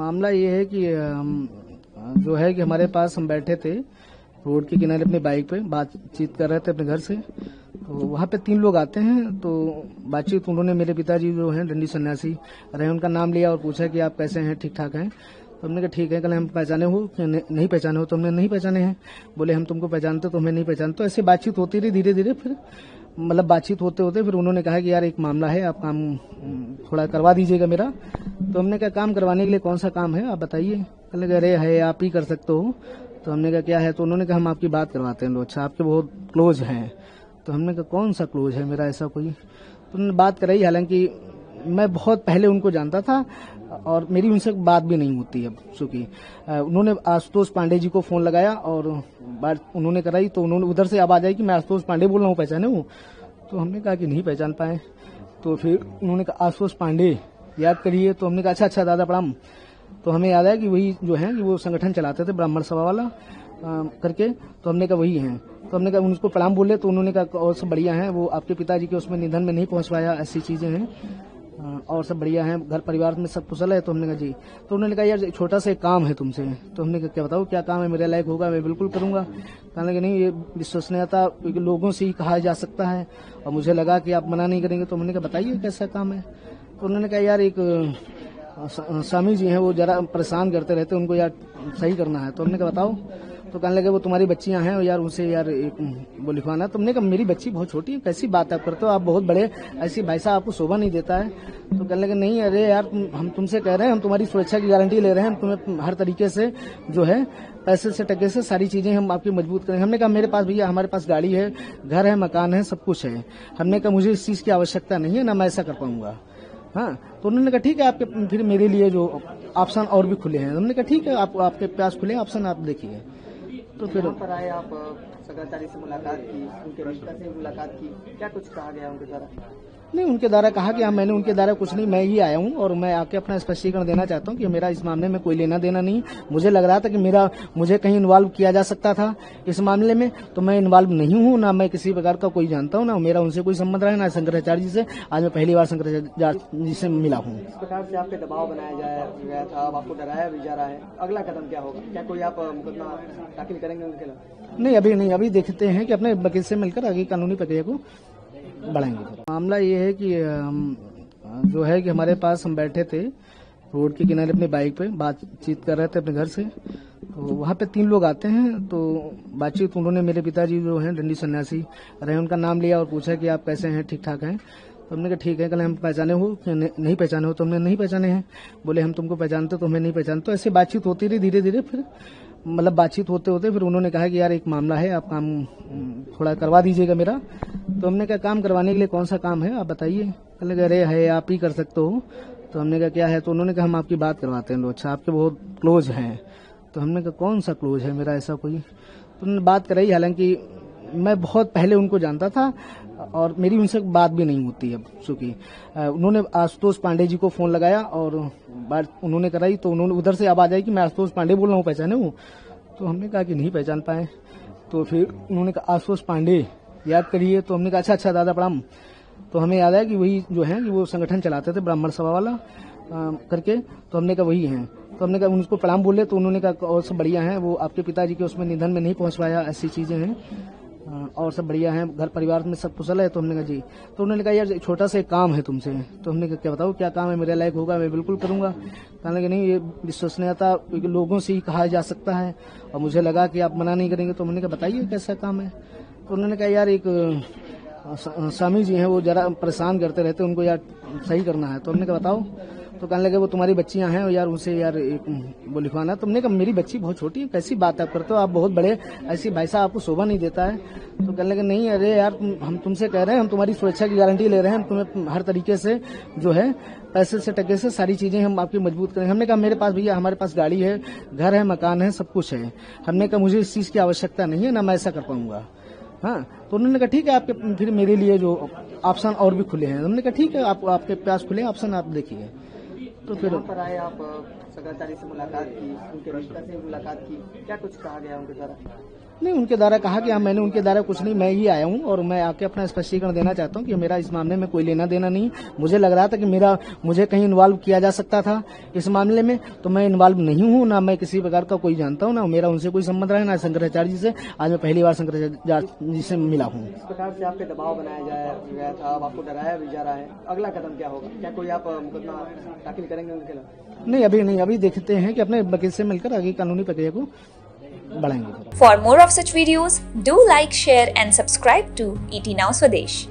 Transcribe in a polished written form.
मामला ये है कि जो है कि हमारे पास हम बैठे थे रोड के किनारे अपनी बाइक पे बातचीत कर रहे थे अपने घर से। तो वहाँ पे 3 लोग आते हैं। तो बातचीत उन्होंने मेरे पिताजी जो हैं दंडी सन्यासी रहे, उनका नाम लिया और पूछा कि आप कैसे हैं, ठीक ठाक हैं। तो हमने कहा ठीक है। कल हम पहचाने हो कि नहीं पहचाने हो? तो हमने नहीं पहचाने हैं। बोले हम तुमको पहचानते तो हमें नहीं पहचानते। तो ऐसे बातचीत होती रही धीरे धीरे। फिर मतलब बातचीत होते होते फिर उन्होंने कहा कि यार एक मामला है, आप काम थोड़ा करवा दीजिएगा मेरा। तो हमने कहा काम करवाने के लिए कौन सा काम है आप बताइए। कहने लगे अरे है, आप ही कर सकते हो। तो हमने कहा क्या है? तो उन्होंने कहा हम आपकी बात करवाते हैं। लो अच्छा, आपके बहुत क्लोज हैं। तो हमने कहा कौन सा क्लोज है मेरा, ऐसा कोई? तो उन्होंने बात कराई। हालांकि मैं बहुत पहले उनको जानता था और मेरी उनसे बात भी नहीं होती है। चूंकि उन्होंने आशुतोष पांडे जी को फोन लगाया और बात उन्होंने कराई। तो उन्होंने उधर से आवाज आई कि मैं आशुतोष पांडे बोल रहा हूँ, पहचाने हूँ? तो हमने कहा कि नहीं पहचान पाए। तो फिर उन्होंने कहा आशुतोष पांडे याद करिए। तो हमने कहा अच्छा अच्छा दादा प्रणाम। तो हमें याद आया कि वही जो है वो संगठन चलाते थे ब्राह्मण सभा वाला करके। तो हमने कहा वही हैं। तो हमने कहा उनको प्रणाम बोले। तो उन्होंने कहा और सब बढ़िया है, वो आपके पिताजी के उसमें निधन में नहीं पहुंच पाया, ऐसी चीजें हैं और सब बढ़िया है, घर परिवार में सब कुशल है। तो हमने कहा जी। तो उन्होंने कहा यार छोटा सा एक काम है तुमसे। तो हमने कहा क्या बताओ, क्या काम है? मेरे लायक होगा मैं बिल्कुल करूंगा। कहने लगे नहीं, ये विश्वसनीयता लोगों से ही कहा जा सकता है और मुझे लगा कि आप मना नहीं करेंगे। तो हमने कहा बताइए कैसा काम है? तो उन्होंने कहा यार एक स्वामी जी हैं, वो जरा परेशान करते रहते, उनको यार सही करना है। तो हमने कहा बताओ। तो कहने लगे वो तुम्हारी बच्चियां हैं यार, उनसे यार एक वो लिखवाना। तुमने कहा मेरी बच्ची बहुत छोटी है, कैसी बात आप करते हो, आप बहुत बड़े, ऐसी भाई साहब आपको शोभा नहीं देता है। तो कहने लगे नहीं अरे यार हम तुमसे कह रहे हैं, हम तुम्हारी सुरक्षा की गारंटी ले रहे हैं, हम तुम्हें हर तरीके से जो है पैसे से टके से सारी चीजें हम आपकी मजबूत करेंगे। हमने कहा मेरे पास भैया, हमारे पास गाड़ी है, घर है, मकान है, सब कुछ है। हमने कहा मुझे इस चीज की आवश्यकता नहीं है, ना मैं ऐसा कर पाऊंगा। हाँ। तो उन्होंने कहा ठीक है, आपके फिर मेरे लिए जो ऑप्शन और भी खुले हैं। हमने कहा ठीक है, आपके पास खुले ऑप्शन, आप देखिए। तो फिर पर आए आप, सेक्रेटरी से मुलाकात की, उनके रिश्ता से मुलाकात की, क्या कुछ कहा गया उनके द्वारा? नहीं, उनके द्वारा कहा कि मैंने उनके द्वारा कुछ नहीं, मैं ही आया हूँ और मैं आके अपना स्पष्टीकरण देना चाहता हूँ कि मेरा इस मामले में कोई लेना देना नहीं। मुझे लग रहा था कि मुझे कहीं इन्वॉल्व किया जा सकता था इस मामले में, तो मैं इन्वॉल्व नहीं हूँ, ना मैं किसी प्रकार का कोई जानता हूँ, ना मेरा उनसे कोई संबंध रहा है, ना शंकराचार्य जी से। आज मैं पहली बार शंकराचार्य जी से मिला हूँ। इस प्रकार से आप पे दबाव बनाया गया था, अब आपको डराया भी जा रहा है, अगला कदम क्या होगा? क्या कोई आप मुकदमा दाखिल करेंगे उनके खिलाफ? नहीं, अभी नहीं, अभी देखते हैं कि अपने वकील से मिलकर आगे कानूनी प्रक्रिया को बढ़ाएंगे। मामला ये है कि जो है कि हमारे पास हम बैठे थे रोड के किनारे अपनी बाइक पे बातचीत कर रहे थे अपने घर से। तो वहाँ पे 3 लोग आते हैं। तो बातचीत उन्होंने मेरे पिताजी जो हैं दंडी सन्यासी रहे, उनका नाम लिया और पूछा कि आप कैसे हैं, ठीक ठाक हैं। तो हमने कहा ठीक है। कल हम पहचाने हो कि नहीं पहचाने हो? तो हमने नहीं पहचाने हैं। बोले हम तुमको पहचानते तो हमें नहीं पहचानते। तो ऐसे बातचीत होती रही धीरे धीरे। फिर मतलब बातचीत होते होते फिर उन्होंने कहा कि यार एक मामला है, आप काम थोड़ा करवा दीजिएगा मेरा। तो हमने कहा काम करवाने के लिए कौन सा काम है आप बताइए। कहने लगे अरे है, आप ही कर सकते हो। तो हमने कहा क्या है? तो उन्होंने कहा हम आपकी बात करवाते हैं। लो अच्छा, आपके बहुत क्लोज हैं। तो हमने कहा कौन सा क्लोज है मेरा, ऐसा कोई? तो उन्होंने बात कराई। हालांकि मैं बहुत पहले उनको जानता था और मेरी उनसे बात भी नहीं होती है। चूंकि उन्होंने आशुतोष पांडे जी को फोन लगाया और बात उन्होंने कराई। तो उन्होंने उधर से आवाज आई कि मैं आशुतोष पांडे बोल रहा हूँ, पहचाने हूँ? तो हमने कहा कि नहीं पहचान पाए। तो फिर उन्होंने कहा आशुतोष पांडे याद करिए। तो हमने कहा अच्छा अच्छा दादा प्रणाम। तो हमें याद आया कि वही जो है वो संगठन चलाते थे ब्राह्मण सभा वाला करके। तो हमने कहा वही हैं। तो हमने कहा उनको प्रणाम बोले। तो उन्होंने कहा और सब बढ़िया है, वो आपके पिताजी के उसमें निधन में नहीं पहुंच पाया, ऐसी चीजें हैं और सब बढ़िया है, घर परिवार में सब कुशल है। तो हमने कहा जी। तो उन्होंने कहा यार छोटा सा एक काम है तुमसे। तो हमने कहा क्या बताओ, क्या काम है? मेरे लायक होगा मैं बिल्कुल करूंगा। कहने लगे नहीं, ये विश्वसनीयता लोगों से ही कहा जा सकता है और मुझे लगा कि आप मना नहीं करेंगे। तो हमने कहा बताइए कैसा काम है? तो उन्होंने कहा यार एक स्वामी जी हैं, वो जरा परेशान करते रहते, उनको यार सही करना है। तो हमने कहा बताओ। तो कहने लगे वो तुम्हारी बच्चियां हैं यार, उनसे यार एक वो लिखवाना। तुमने कहा मेरी बच्ची बहुत छोटी है, कैसी बात आप करते हो, आप बहुत बड़े, ऐसी भाई साहब आपको शोभा नहीं देता है। तो कहने लगे नहीं अरे यार हम तुमसे कह रहे हैं, हम तुम्हारी सुरक्षा की गारंटी ले रहे हैं, हम तुम्हें हर तरीके से जो है पैसे से टके से सारी चीजें हम आपकी मजबूत करेंगे। हमने कहा मेरे पास भैया, हमारे पास गाड़ी है, घर है, मकान है, सब कुछ है। हमने कहा मुझे इस चीज की आवश्यकता नहीं है, ना मैं ऐसा कर पाऊंगा। हाँ। तो उन्होंने कहा ठीक है, आपके फिर मेरे लिए जो ऑप्शन और भी खुले हैं। हमने कहा ठीक है, आपके पास खुले ऑप्शन, आप देखिए। तो फिर पर आए आप, शंकराचार्य से मुलाकात की, उनके रिश्ता से मुलाकात की, क्या कुछ कहा गया उनके द्वारा? नहीं, उनके द्वारा कहा कि मैंने उनके द्वारा कुछ नहीं, मैं ही आया हूँ और मैं आके अपना स्पष्टीकरण देना चाहता हूँ कि मेरा इस मामले में कोई लेना देना नहीं। मुझे लग रहा था कि मुझे कहीं इन्वॉल्व किया जा सकता था इस मामले में, तो मैं इन्वॉल्व नहीं हूँ, ना मैं किसी प्रकार का कोई जानता हूँ, ना मेरा उनसे कोई संबंध रहा है, ना शंकराचार्य जी से। आज मैं पहली बार शंकराचार्य जी से मिला हूँ। इस प्रकार से आप पे दबाव बनाया गया था, अब आपको डराया भी जा रहा है, अगला कदम क्या होगा? क्या कोई आप मुकदमा दाखिल करेंगे उनके खिलाफ? नहीं, अभी देखते हैं कि अपने वकील से मिलकर आगे कानूनी प्रक्रिया को बढ़ाएंगे। For more of such videos, do like, share and subscribe to ET Now Swadesh.